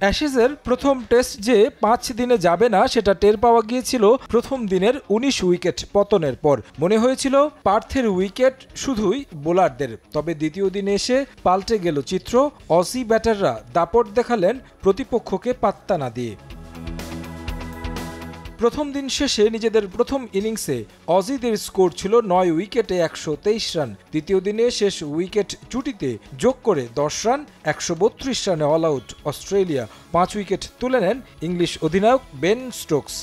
অ্যাশেজের প্রথম টেস্ট যে 5 দিনে যাবে না সেটা টের পাওয়া গিয়েছিল প্রথম দিনের 19 উইকেট পতনের পর। মনে হয়েছিল পার্থের উইকেট শুধুই বোলারদের। তবে দ্বিতীয় দিনে এসে পাল্টে গেল চিত্র। অজি ব্যাটাররা দাপট দেখালেন প্রতিপক্ষকে পাত্তা না দিয়ে। প্রথম দিন শেষে নিজেদের প্রথম ইনিংসে অজিদের স্কোর ছিল 9 উইকেটে 123 রান। দ্বিতীয় দিনে শেষ উইকেট জুটিতে যোগ করে 10 রান, 132 রানে অল আউট অস্ট্রেলিয়া। 5 উইকেট তুলে নেন ইংলিশ অধিনায়ক বেন স্টোকস।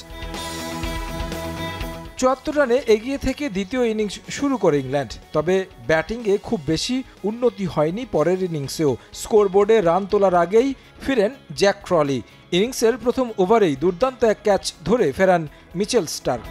74 রানে এগিয়ে থেকে দ্বিতীয় ইনিংস শুরু করে ইংল্যান্ড। তবে ব্যাটিংয়ে খুব বেশি উন্নতি হয়নি পরের ইনিংসেও। স্কোরবোর্ডে রান তোলার আগেই ফিরেন জ্যাক ক্রলি। ইনিংসের প্রথম ওভারেই দুর্দান্ত এক ক্যাচ ধরে ফেরান মিচেল স্টার্ক।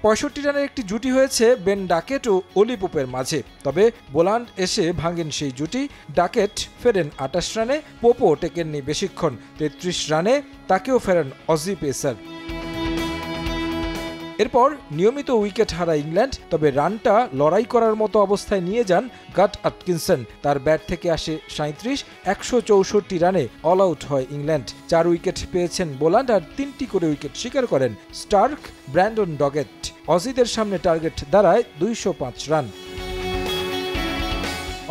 65 রানের একটি জুটি হয়েছে বেন ডাকেট ও অলি পোপের মাঝে। তবে বোলান্ড এসে ভাঙেন সেই জুটি। ডাকেট ফেরেন 28 রানে, পোপও টেকেননি বেশিক্ষণ। 33 রানে তাকেও ফেরেন অজি পেসার। এরপর নিয়মিত উইকেট হারা ইংল্যান্ড। তবে রানটা লড়াই করার মতো অবস্থায় নিয়ে যান গাট আটকিনসন। তার ব্যাট থেকে আসে 37, 164 রানে অল আউট হয় ইংল্যান্ড। 4 উইকেট পেয়েছেন বোলান্ড আর 3টি করে উইকেট শিকার করেন স্টার্ক, ব্র্যান্ডন ডগেট। অজিদের সামনে টার্গেট দাঁড়ায় 205 রান।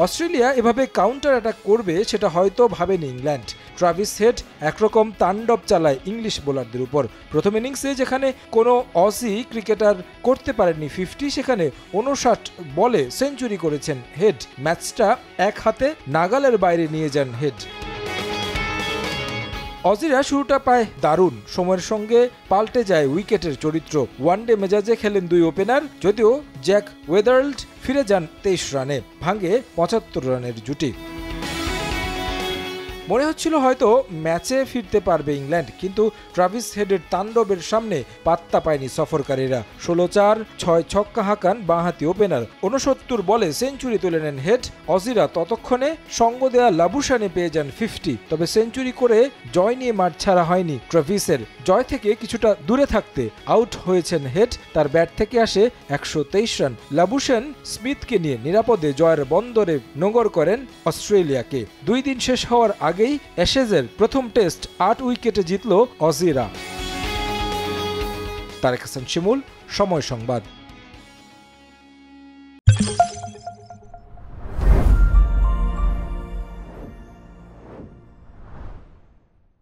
অস্ট্রেলিয়া এভাবে কাউন্টার অ্যাটাক করবে সেটা হয়তো ভাবেনি ইংল্যান্ড। ট্রাভিস হেড একরকম তাণ্ডব চালায় ইংলিশ বোলারদের উপর। প্রথম ইনিংসে যেখানে কোনো অজি ক্রিকেটার করতে পারেননি 50, সেখানে 59 বলে সেঞ্চুরি করেছেন হেড। ম্যাচটা এক হাতে নাগালের বাইরে নিয়ে যান হেড। অজিরা শুরুটা পায় দারুণ। সময়ের সঙ্গে পাল্টে যায় উইকেটের চরিত্র। ওয়ানডে মেজাজে খেলেন 2 ওপেনার। যদিও জ্যাক ওয়েদার্ল্ড ফিরে যান 23 রানে, ভাঙে 75 রানের জুটি। মনে হচ্ছিল হয়তো ম্যাচে ফিরতে পারবে ইংল্যান্ড, কিন্তু ট্রাভিস হেডের তাণ্ডবের সামনে পাত্তা পায়নি সফরকারীরা। 16-4, 6 ছক্কা হাঁকান বাঁহাতি ওপেনার। 69 বলে সেঞ্চুরি তুলে নেন হেড। অজিরা ততক্ষণে সঙ্গ দেয়া লাবুশানে পেয়ে যান 50। তবে সেঞ্চুরি করে জয় নিয়ে মাঠ ছাড়া হয়নি ট্রাভিসের। জয় থেকে কিছুটা দূরে থাকতে আউট হয়েছেন হেড। তার ব্যাট থেকে আসে 123 রান। লাবুশান স্মিথকে নিয়ে নিরাপদে জয়ের বন্দরে নোঙর করেন অস্ট্রেলিয়াকে। 2 দিন শেষ হওয়ার আগেই অ্যাশেজের প্রথম টেস্ট 8 উইকেটে জিতল অজিরা। তারেক হাসান শিমুল, সময় সংবাদ।